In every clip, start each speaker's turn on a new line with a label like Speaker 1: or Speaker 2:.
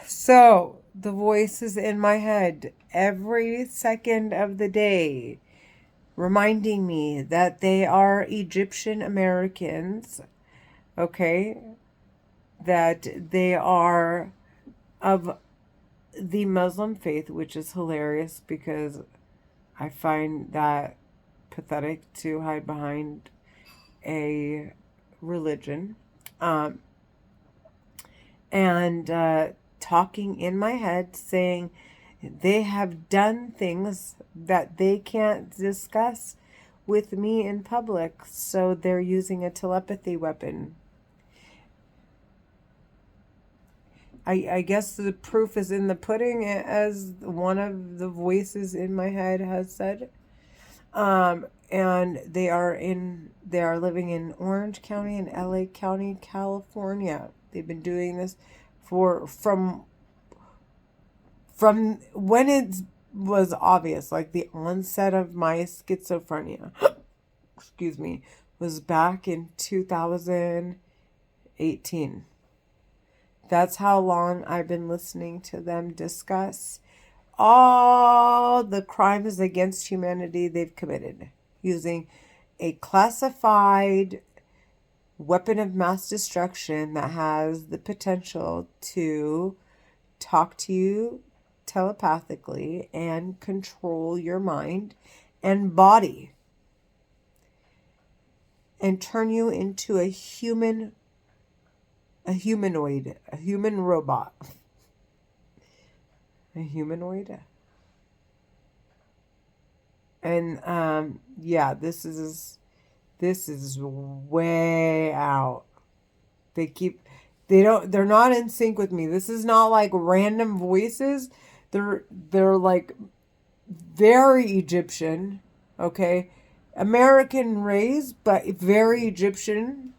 Speaker 1: So, the voices in my head every second of the day reminding me that they are Egyptian Americans, okay? That they are of the Muslim faith, which is hilarious because I find that pathetic to hide behind a religion. Um, and talking in my head saying they have done things that they can't discuss with me in public, so they're using a telepathy weapon. I guess the proof is in the pudding, as one of the voices in my head has said. And they are living in Orange County and LA County, California. They've been doing this for from when it was obvious, like the onset of my schizophrenia, excuse me, was back in 2018. That's how long I've been listening to them discuss all the crimes against humanity they've committed using a classified weapon of mass destruction that has the potential to talk to you telepathically and control your mind and body and turn you into a humanoid, a human robot. A humanoid. And yeah, this is way out. They keep they're not in sync with me. This is not like random voices. They're like very Egyptian, okay? American raised, but very Egyptian,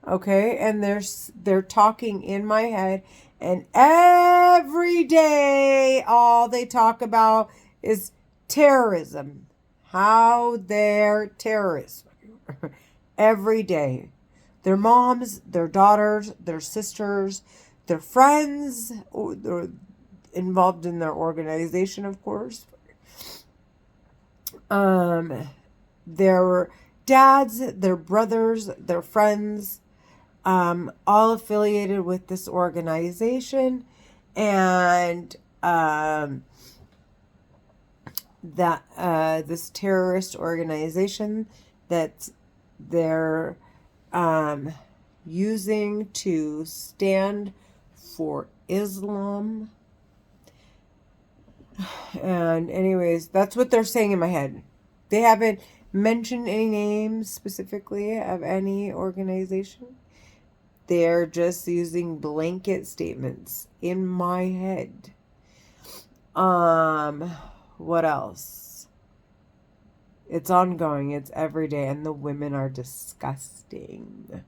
Speaker 1: okay? And they're talking in my head, and every day all they talk about is terrorism. How they're terrorists. Every day. Their moms, their daughters, their sisters, their friends, or involved in their organization, of course. Their dads, their brothers, their friends, all affiliated with this organization, and that this terrorist organization that they're using to stand for Islam. And anyways, that's what they're saying in my head. They haven't mentioned any names specifically of any organization. They're just using blanket statements in my head. What else? It's ongoing. It's every day, and the women are disgusting.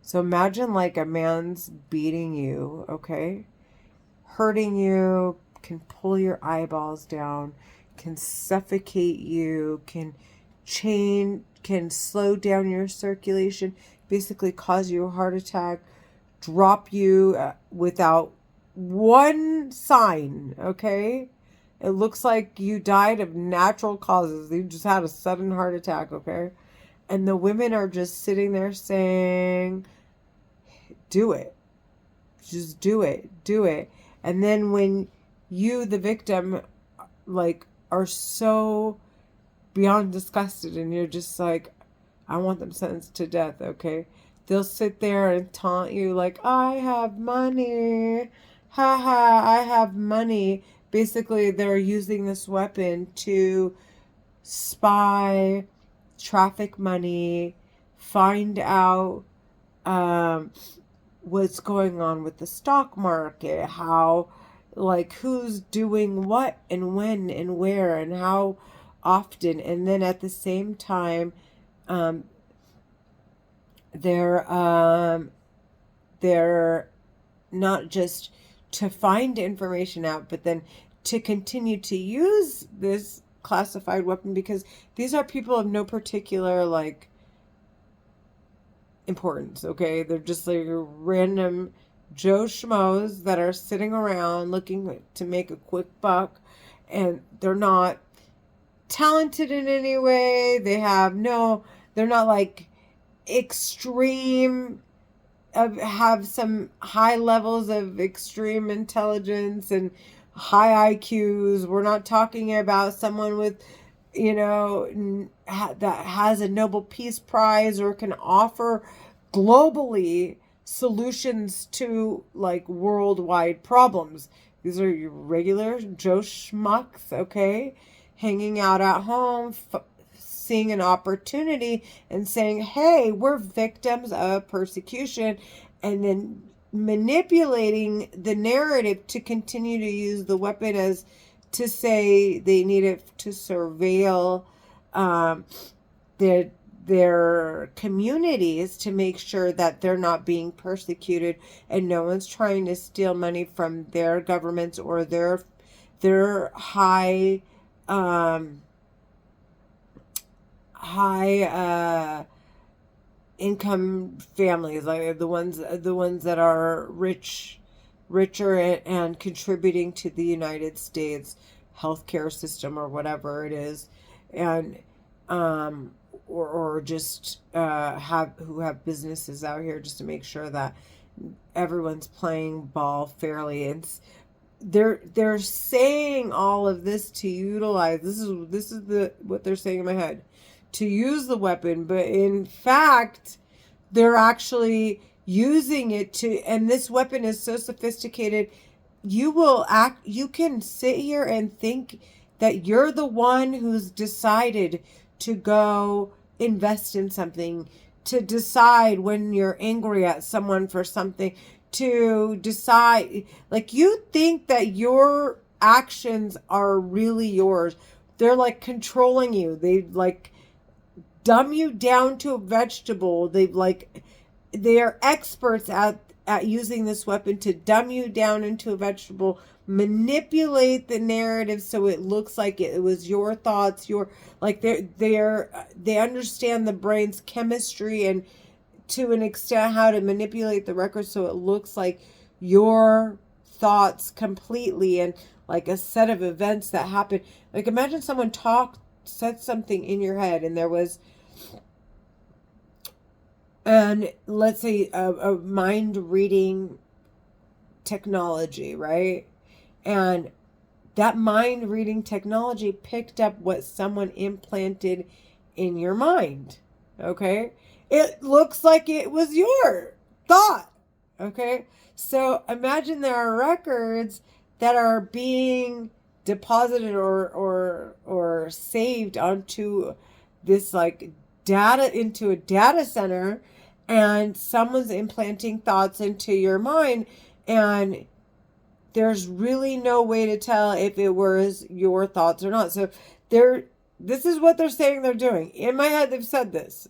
Speaker 1: So imagine like a man's beating you, okay? Hurting you, can pull your eyeballs down, can suffocate you, can slow down your circulation, basically cause you a heart attack, drop you without one sign, okay? It looks like you died of natural causes. You just had a sudden heart attack, okay? And the women are just sitting there saying, do it. Just do it. Do it. And then when you, the victim, like, are so beyond disgusted and you're just like, I want them sentenced to death, okay? They'll sit there and taunt you like, I have money. Ha ha, I have money. Basically, they're using this weapon to spy, traffic money, find out what's going on with the stock market, how, like, who's doing what and when and where and how often. And then at the same time, they're not just to find information out, but then to continue to use this classified weapon, because these are people of no particular like importance, okay? They're just like random Joe Schmoes that are sitting around looking to make a quick buck, and they're not talented in any way. They're not like extreme have some high levels of extreme intelligence and high IQs. We're not talking about someone with, that has a Nobel Peace Prize or can offer globally solutions to like worldwide problems. These are your regular Joe schmucks, okay? Hanging out at home, seeing an opportunity and saying, hey, we're victims of persecution, and then manipulating the narrative to continue to use the weapon as to say they need it to surveil their communities to make sure that they're not being persecuted and no one's trying to steal money from their governments or their high income families, like the ones that are richer and contributing to the United States healthcare system or whatever it is, and or just who have businesses out here just to make sure that everyone's playing ball fairly. And they're saying all of this to utilize, this is what they're saying in my head, to use the weapon, but in fact they're actually using it to, and this weapon is so sophisticated, you can sit here and think that you're the one who's decided to go invest in something, to decide when you're angry at someone for something, to decide, like, you think that your actions are really yours. They're like controlling you. They like dumb you down to a vegetable. They are experts at using this weapon to dumb you down into a vegetable, manipulate the narrative so it looks like it was your thoughts, they understand the brain's chemistry and to an extent how to manipulate the record so it looks like your thoughts completely and like a set of events that happened. Like, imagine someone said something in your head, and let's say a mind reading technology, right? And that mind reading technology picked up what someone implanted in your mind, okay? It looks like it was your thought, okay? So imagine there are records that are being deposited or saved onto this like data, into a data center, and someone's implanting thoughts into your mind, and there's really no way to tell if it was your thoughts or not. So this is what they're saying they're doing. In my head, they've said this,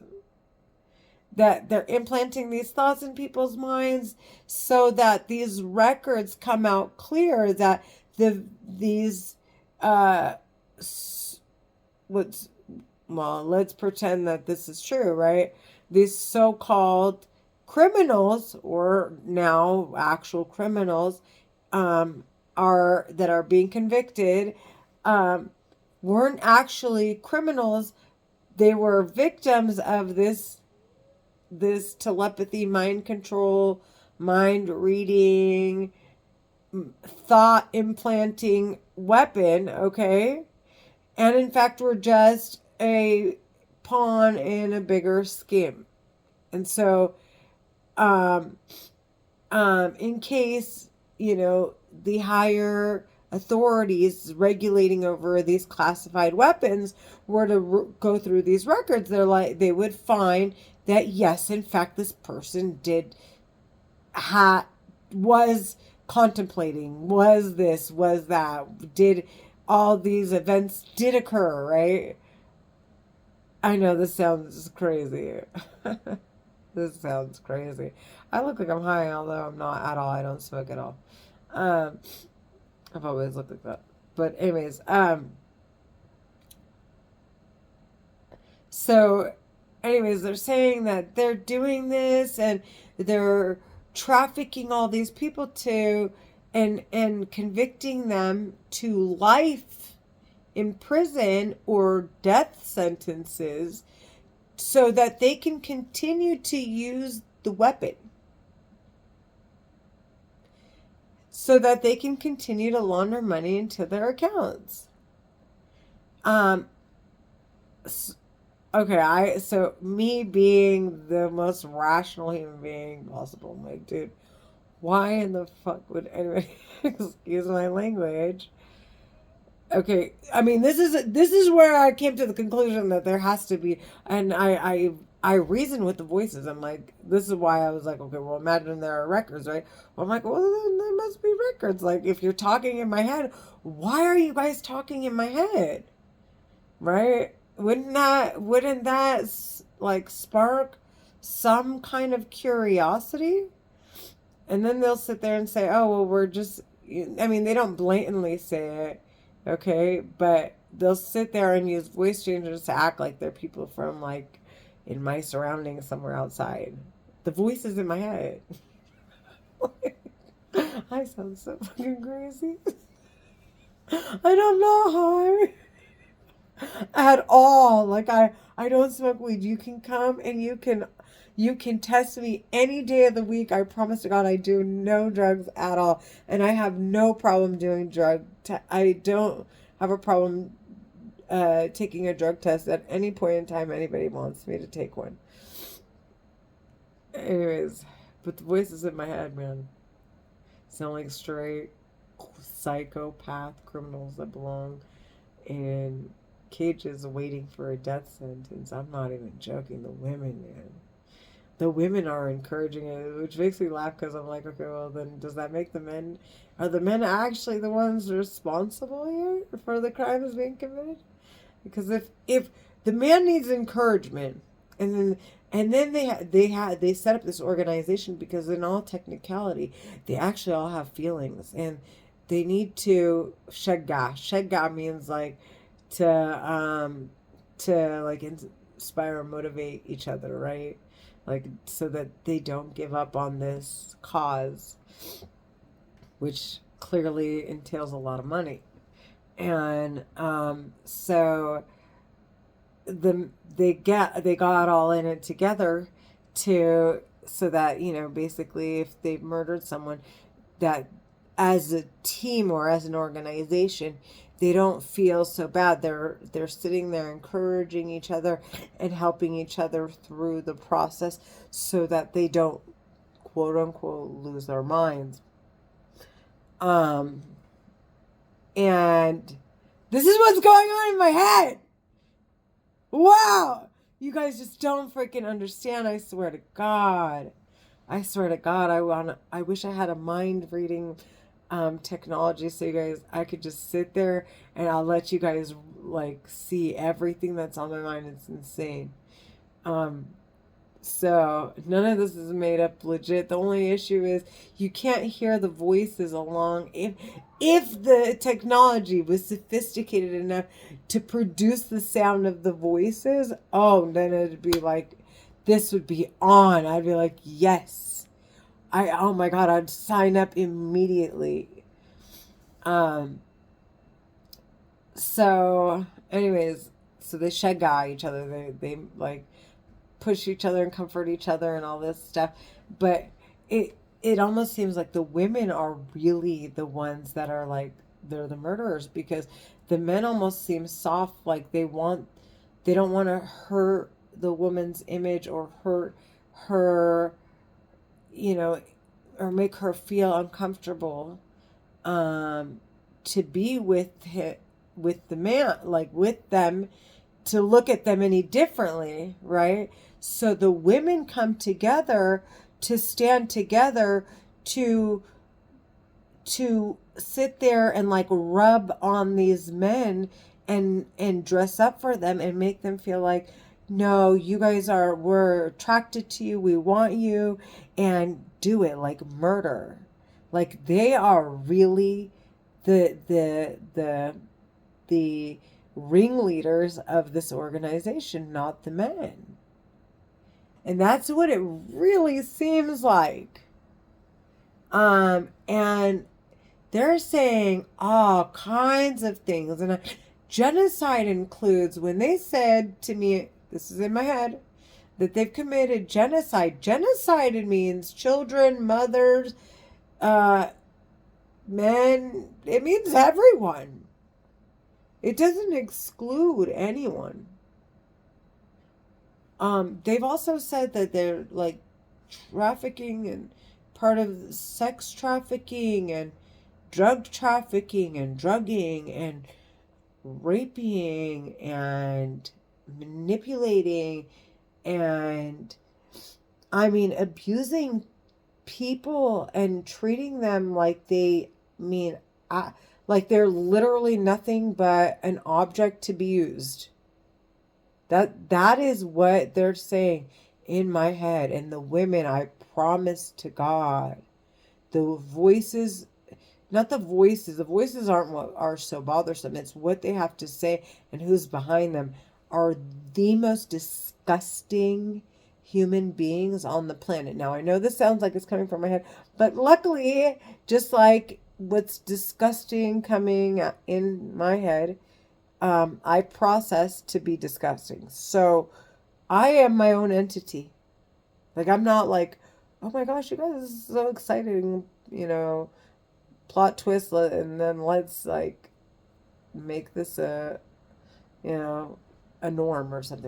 Speaker 1: that they're implanting these thoughts in people's minds so that these records come out clear, that these let's pretend that this is true, right? These so-called criminals, or now actual criminals, that are being convicted, weren't actually criminals. They were victims of this telepathy, mind control, mind reading, thought implanting weapon, okay? And in fact, we're just a pawn in a bigger scheme. And so, in case, the higher authorities regulating over these classified weapons were to go through these records, they would find that yes, in fact, this person was contemplating, was this, was that, did all these events did occur, right? I know this sounds crazy. This sounds crazy. I look like I'm high, although I'm not at all. I don't smoke at all. I've always looked like that. But anyways, so anyways, they're saying that they're doing this, and they're trafficking all these people to and convicting them to life in prison or death sentences so that they can continue to use the weapon, so that they can continue to launder money into their accounts. Um, so me being the most rational human being possible, I'm like, dude, why in the fuck would anybody, excuse my language? Okay, I mean, this is where I came to the conclusion that there has to be, and I reason with the voices. I'm like, this is why I was like, okay, well, imagine there are records, right? Well, I'm like, well, then there must be records. Like, if you're talking in my head, why are you guys talking in my head, right? Wouldn't that like spark some kind of curiosity? And then they'll sit there and say, oh, well, we're just, I mean, they don't blatantly say it, okay? But they'll sit there and use voice changers to act like they're people from, like, in my surroundings somewhere outside. The voice is in my head. I sound so fucking crazy. I don't know how at all. Like, I don't smoke weed. You can come and you can test me any day of the week. I promise to God I do no drugs at all. And I have no problem doing I don't have a problem taking a drug test at any point in time anybody wants me to take one. Anyways, but the voices in my head, man, sound like straight psychopath criminals that belong in cages waiting for a death sentence. I'm not even joking. The women, man. The women are encouraging it, which makes me laugh because I'm like, okay, well, then does that make the men, are the men actually the ones responsible here for the crimes being committed? Because if the man needs encouragement, and then they set up this organization because in all technicality they actually all have feelings and they need to shegga. Shegga means like to like inspire and motivate each other, right? Like so that they don't give up on this cause, which clearly entails a lot of money. And so they got all in it together to so that basically if they murdered someone, that as a team or as an organization they don't feel so bad. They're sitting there encouraging each other and helping each other through the process so that they don't quote unquote lose their minds. Um and this is what's going on in my head. Wow. You guys just don't freaking understand. I swear to God. I swear to God, I wish I had a mind reading technology so you guys, I could just sit there and I'll let you guys like see everything that's on my mind. It's insane. So none of this is made up legit. The only issue is you can't hear the voices along. If the technology was sophisticated enough to produce the sound of the voices, oh, then it'd be like this would be on. I'd be like, yes. Oh my God, I'd sign up immediately. So anyways, so they shagga each other. They like push each other and comfort each other and all this stuff. But it almost seems like the women are really the ones that are like they're the murderers, because the men almost seem soft, like they don't want to hurt the woman's image or hurt her, or make her feel uncomfortable to be with the man, like with them, to look at them any differently, right? So the women come together to stand together to sit there and like rub on these men and dress up for them and make them feel like, no, we're attracted to you, we want you, and do it, like murder. Like they are really the ringleaders of this organization, not the men. And that's what it really seems like. And they're saying all kinds of things. And genocide includes, when they said to me, this is in my head, that they've committed genocide. Genocide means children, mothers, uh, men. It means everyone. It doesn't exclude anyone. They've also said that they're like trafficking and part of sex trafficking and drug trafficking and drugging and raping and manipulating and, I mean, abusing people and treating them like uh, like they're literally nothing but an object to be used. That is what they're saying in my head. And the women, I promise to God, the voices, not the voices aren't what are so bothersome. It's what they have to say and who's behind them, are the most disgusting human beings on the planet. Now, I know this sounds like it's coming from my head, but luckily, just like what's disgusting coming in my head, I process to be disgusting. So I am my own entity. Like, I'm not like, oh my gosh, you guys, this is so exciting, plot twist, and then let's like make this a, you know, a norm or something.